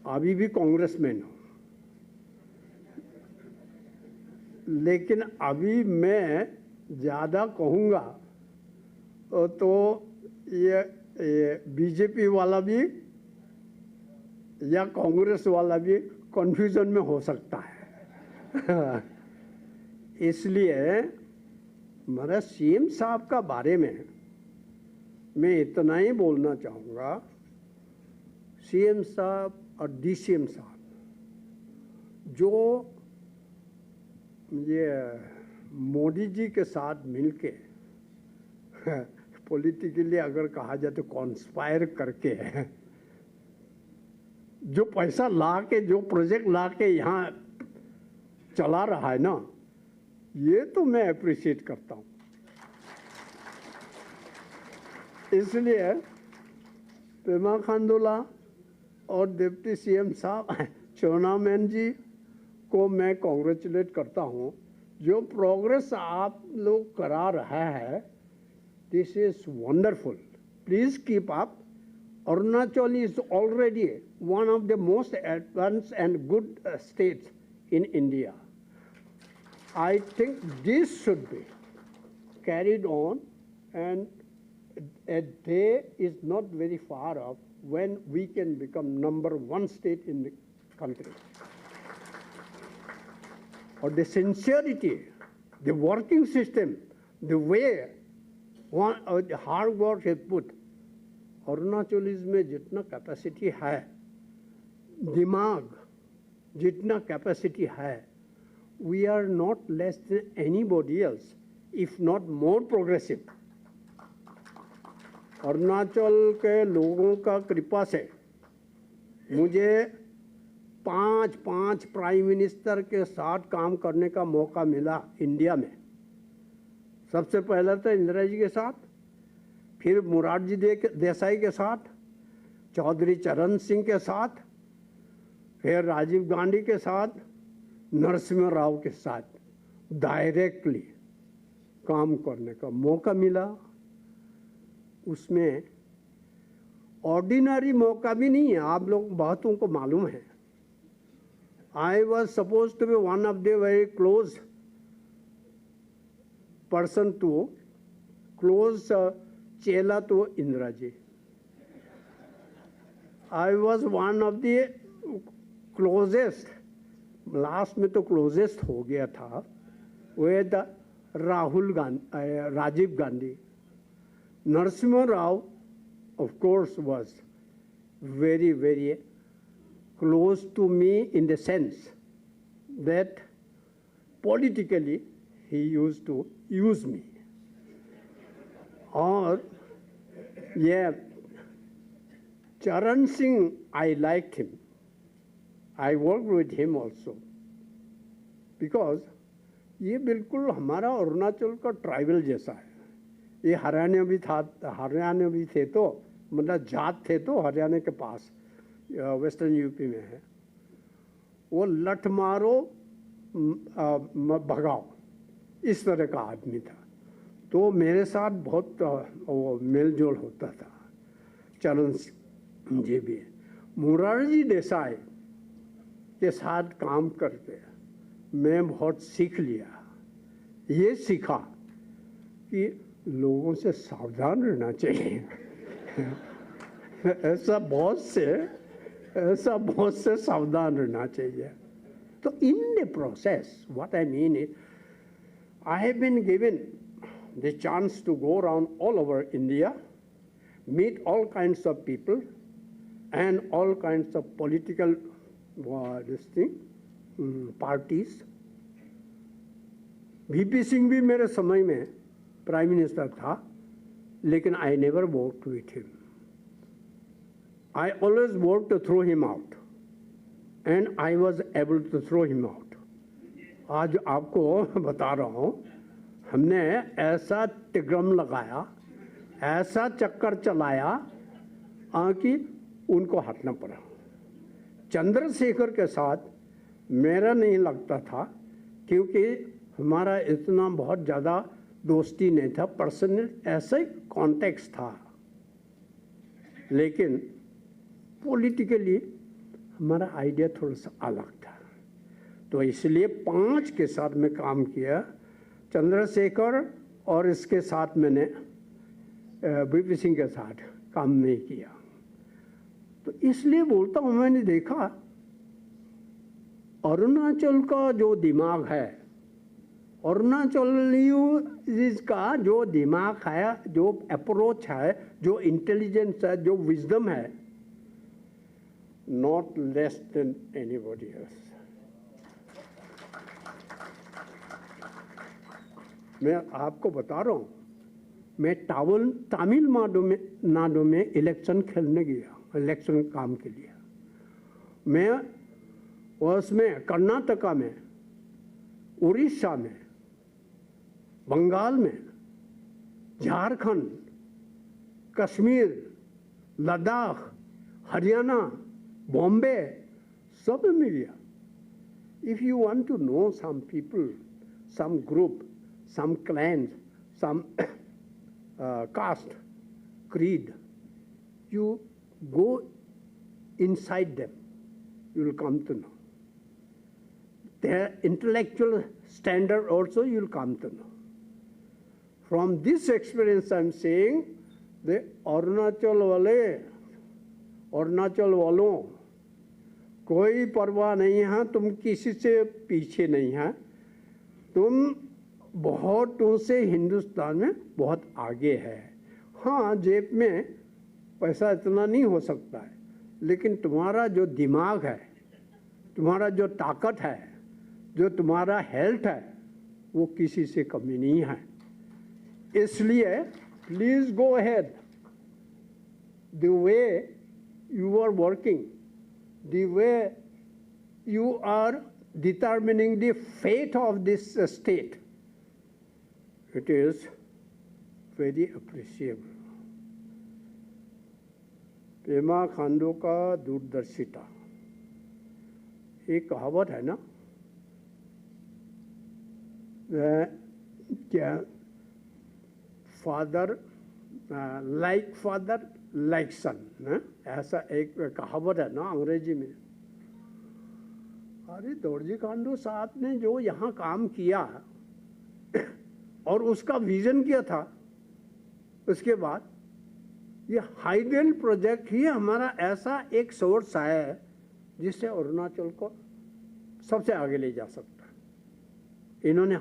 अभी भी कांग्रेसमैन हूँ, लेकिन अभी मैं ज़्यादा कहूँगा तो ये बीजेपी वाला भी या कांग्रेस वाला भी कन्फ्यूजन में हो सकता है। इसलिए मेरा सीएम साहब का बारे में मैं इतना ही बोलना चाहूँगा, सीएम साहब और डीसीएम साहब जो ये मोदी जी के साथ मिलके पॉलिटिकली अगर कहा जाए तो कॉन्स्पायर करके जो पैसा ला के, जो प्रोजेक्ट ला के यहाँ चला रहा है ना, ये तो मैं अप्रिशिएट करता हूँ। इसलिए पेमा खांडोला और डिप्टी सीएम साहब चोना मैन जी को मैं कॉन्ग्रेचुलेट करता हूँ। जो प्रोग्रेस आप लोग करा रहा है, this is wonderful, please keep up. Arunachal is already one of the most advanced and good states in India. I think this should be carried on, and a day is not very far off when we can become #1 state in the country. Or the sincerity, the working system, the way the hard work is put, Arunachalis में जितना capacity है, दिमाग जितना capacity है, we are not less than anybody else, if not more progressive. Arunachal के लोगों का कृपा से मुझे 5 प्राइम मिनिस्टर के साथ काम करने का मौका मिला इंडिया में। सबसे पहले तो इंदिरा जी के साथ, फिर मोरारजी देसाई के साथ, चौधरी चरण सिंह के साथ, फिर राजीव गांधी के साथ, नरसिम्हा राव के साथ डायरेक्टली काम करने का मौका मिला। उसमें ऑर्डिनरी मौका भी नहीं है, आप लोग बहुतों को मालूम है। I was suppose to be one of the very close person to close चेला तो Indira ji. I was one of the closest, last में तो क्लोजेस्ट हो गया था with Rajiv Gandhi. Narasimha Rao of course was very, very close to me in the sense that politically he used to use me. और ये चरण Singh, I liked him. I worked with him also because ये बिल्कुल हमारा अरुणाचल का ट्राइबल जैसा है। ये हरियाणा भी था, हरियाणा भी थे तो मतलब जाट थे तो हरियाणा के पास वेस्टर्न यूपी में है। वो लठ मारो भगाओ इस तरह का आदमी था, तो मेरे साथ बहुत वो मेल जोल होता था। चरण जी भी, मोरारजी देसाई के साथ काम करके मैं बहुत सीख लिया। ये सीखा कि लोगों से सावधान रहना चाहिए। ऐसा बहुत से सावधान रहना चाहिए। तो in the process what I mean is I have been given the chance to go around all over India, meet all kinds of people and all kinds of political parties. VP Singh भी मेरे समय में प्राइम मिनिस्टर था, लेकिन I never worked with him. I always work to throw him out and I was able to throw him out. आज आपको बता रहा हूँ, हमने ऐसा तिग्रम लगाया, ऐसा चक्कर चलाया कि उनको हटना पड़ा। चंद्रशेखर के साथ मेरा नहीं लगता था, क्योंकि हमारा इतना बहुत ज़्यादा दोस्ती नहीं था, पर्सनल ऐसा ही कॉन्टेक्स्ट था। लेकिन पॉलिटिकली हमारा आइडिया थोड़ा सा अलग था। तो इसलिए 5 के साथ में काम किया, चंद्रशेखर और इसके साथ मैंने वीपी सिंह के साथ काम नहीं किया। तो इसलिए बोलता हूँ, मैंने देखा अरुणाचल का जो दिमाग है, अरुणाचलियों का जो दिमाग है, जो अप्रोच है, जो इंटेलिजेंस है, जो विजडम है, not less than anybody else. मैं आपको बता रहा हूँ, मैं तमिलनाडु में इलेक्शन खेलने गया, इलेक्शन काम के लिए। मैं उसमें कर्नाटका में, उड़ीसा में, बंगाल में, झारखंड, कश्मीर, लद्दाख, हरियाणा, बॉम्बे, सब में गया। If you want to know some people, some group, some clans, some caste, creed, you go inside them, you will come to know. Their intellectual standard also you will come to know. From this experience I am saying, the Arunachal वालों कोई परवाह नहीं है, तुम किसी से पीछे नहीं है, तुम बहुतों से हिंदुस्तान में बहुत आगे है। हाँ, जेब में पैसा इतना नहीं हो सकता है, लेकिन तुम्हारा जो दिमाग है, तुम्हारा जो ताकत है, जो तुम्हारा हेल्थ है, वो किसी से कमी नहीं है। इसलिए please go ahead the way you are working, the way you are determining the fate of this state. It is very appreciable. Pema Khandu का दूरदर्शिता, एक कहावत है ना, क्या फादर लाइक सन, ऐसा एक कहावत है ना अंग्रेजी में। अरे दोरजी खांडू साहब ने जो यहाँ काम किया और उसका विजन किया था, उसके बाद ये हाइडेल प्रोजेक्ट ही हमारा ऐसा एक सोर्स है जिससे अरुणाचल को सबसे आगे ले जा सकता है। इन्होंने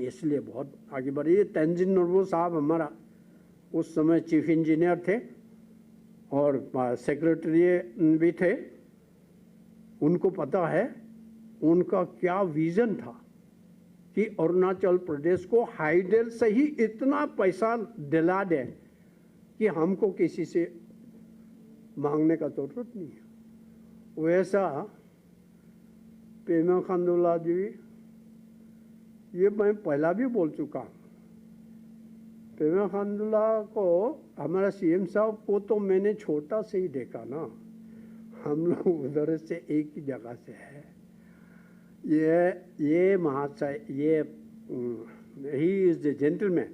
इसलिए बहुत आगे बढ़ी। तेंजिन नोर्बू साहब हमारा उस समय चीफ इंजीनियर थे और सेक्रेटरी भी थे। उनको पता है उनका क्या विजन था कि अरुणाचल प्रदेश को हाइडेल से ही इतना पैसा दिला दे कि हमको किसी से मांगने का जरूरत नहीं है। वैसा पेमा खांडूला जी, ये मैं पहला भी बोल चुका हूँ, पेमा खांडूला को, हमारा सीएम साहब को तो मैंने छोटा से ही देखा ना, हम लोग उधर से एक ही जगह से है। ये महाशय, ये he is the gentleman,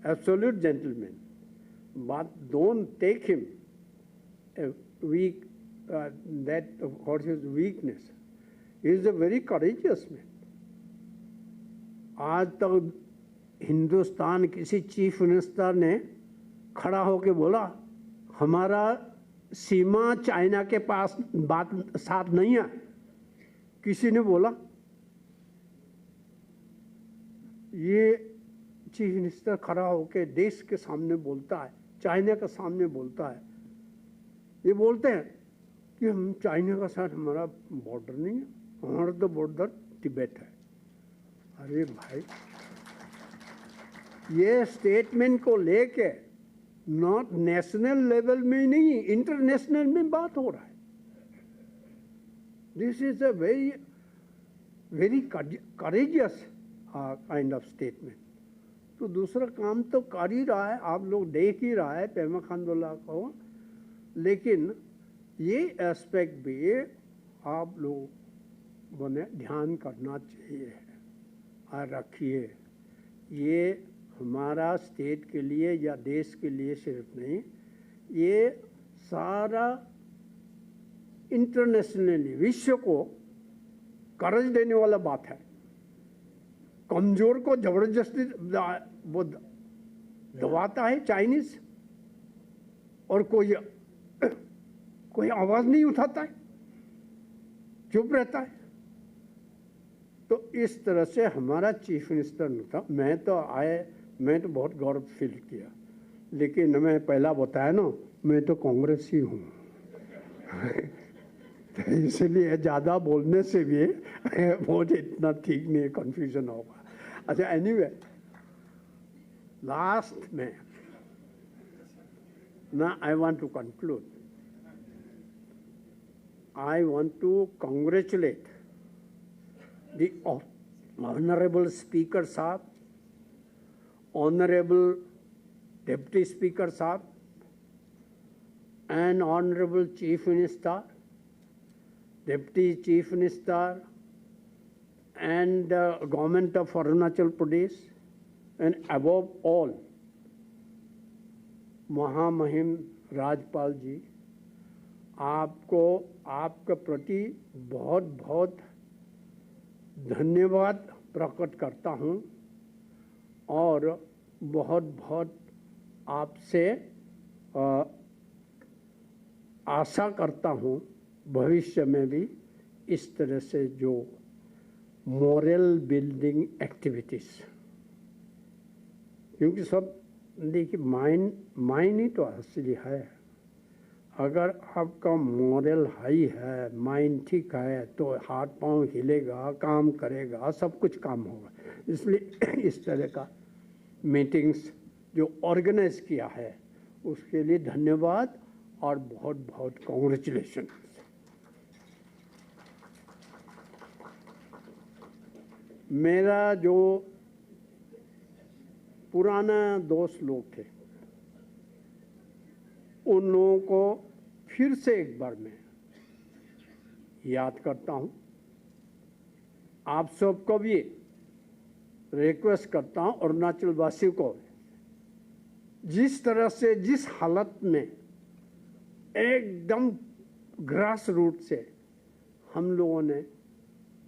absolute gentleman, but don't take him weak, that what is weakness. He is a very courageous man. आज तक हिंदुस्तान किसी चीफ मिनिस्टर ने खड़ा होकर बोला हमारा सीमा चाइना के पास बात साथ नहीं है? किसी ने बोला? ये चीफ मिनिस्टर खड़ा होकर देश के सामने बोलता है, चाइना के सामने बोलता है। ये बोलते हैं कि हम चाइना के साथ हमारा बॉर्डर नहीं है, हमारा तो बॉर्डर तिब्बत है। अरे भाई, ये स्टेटमेंट को लेके नॉट नेशनल लेवल में नहीं, इंटरनेशनल में बात हो रहा है। This is a very very courageous kind of statement. तो दूसरा काम तो कर ही रहा है, आप लोग देख ही रहा है पेमा खांडूला को, लेकिन ये एस्पेक्ट भी आप लोगों ने ध्यान करना चाहिए और रखिए। ये हमारा स्टेट के लिए या देश के लिए सिर्फ नहीं, ये सारा इंटरनेशनली विश्व को कर्ज देने वाला बात है। कमजोर को जबरदस्ती वो दबाता है चाइनीज, और कोई आवाज नहीं उठाता है, चुप रहता है। तो इस तरह से हमारा चीफ मिनिस्टर नहीं था। मैं तो बहुत गौरव फील किया, लेकिन मैं पहला बताया ना, मैं तो कांग्रेसी हूँ तो इसलिए ज़्यादा बोलने से भी मुझे इतना ठीक नहीं, कन्फ्यूजन होगा। अच्छा, एनीवे, लास्ट में ना, I want to conclude. I want to congratulate the Honorable Speaker Saab, Honorable Deputy Speaker Saab, and Honorable Chief Minister, Deputy Chief Minister, and Government of Arunachal Pradesh, and above all, महामहिम राज्यपाल जी, आपको आपके प्रति बहुत बहुत धन्यवाद प्रकट करता हूँ, और बहुत बहुत आपसे आशा करता हूँ भविष्य में भी इस तरह से जो मोरल बिल्डिंग एक्टिविटीज़, क्योंकि सब देखिए माइंड ही तो असली है। अगर आपका मोरल हाई है, माइंड ठीक है, तो हाथ पांव हिलेगा, काम करेगा, सब कुछ काम होगा। इसलिए इस तरह का मीटिंग्स जो ऑर्गेनाइज किया है उसके लिए धन्यवाद और बहुत बहुत कांग्रेचुलेशन। मेरा जो पुराना दोस्त लोग थे उन लोगों को फिर से एक बार मैं याद करता हूं। आप सबको भी रिक्वेस्ट करता हूं, अरुणाचल वासियों को, जिस तरह से जिस हालत में एकदम ग्रास रूट से हम लोगों ने,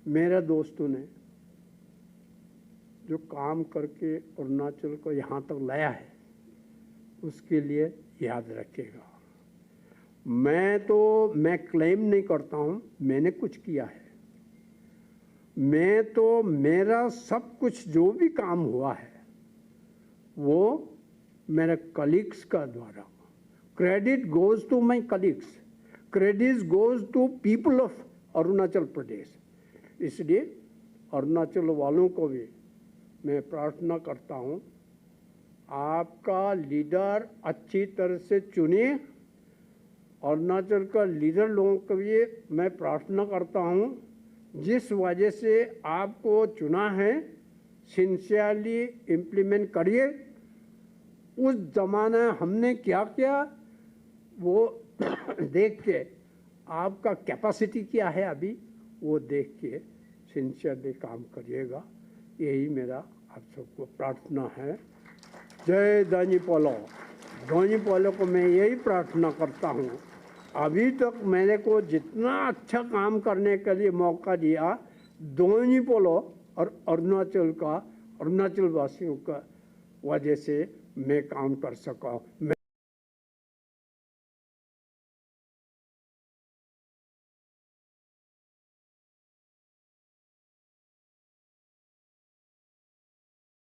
मेरे दोस्तों ने जो काम करके अरुणाचल को यहाँ तक लाया है, उसके लिए याद रखिएगा। मैं क्लेम नहीं करता हूँ मैंने कुछ किया है। मेरा सब कुछ जो भी काम हुआ है वो मेरे कलीग्स का द्वारा। Credit goes to my colleagues, credit goes to people of Arunachal Pradesh. इसलिए अरुणाचल वालों को भी मैं प्रार्थना करता हूँ, आपका लीडर अच्छी तरह से चुनिए। अरुणाचल का लीडर लोगों के लिए मैं प्रार्थना करता हूँ, जिस वजह से आपको चुना है सिंसियरली इम्प्लीमेंट करिए। उस जमाने हमने क्या किया वो देख के, आपका कैपेसिटी क्या है अभी वो देख के सिंसियरली काम करिएगा। यही मेरा आप सबको प्रार्थना है। जय दानी पोलो। दानी पोलो को मैं यही प्रार्थना करता हूँ, अभी तक मैंने को जितना अच्छा काम करने के लिए मौका दिया, दानी पोलो और अरुणाचल वासियों का वजह से मैं काम कर सका।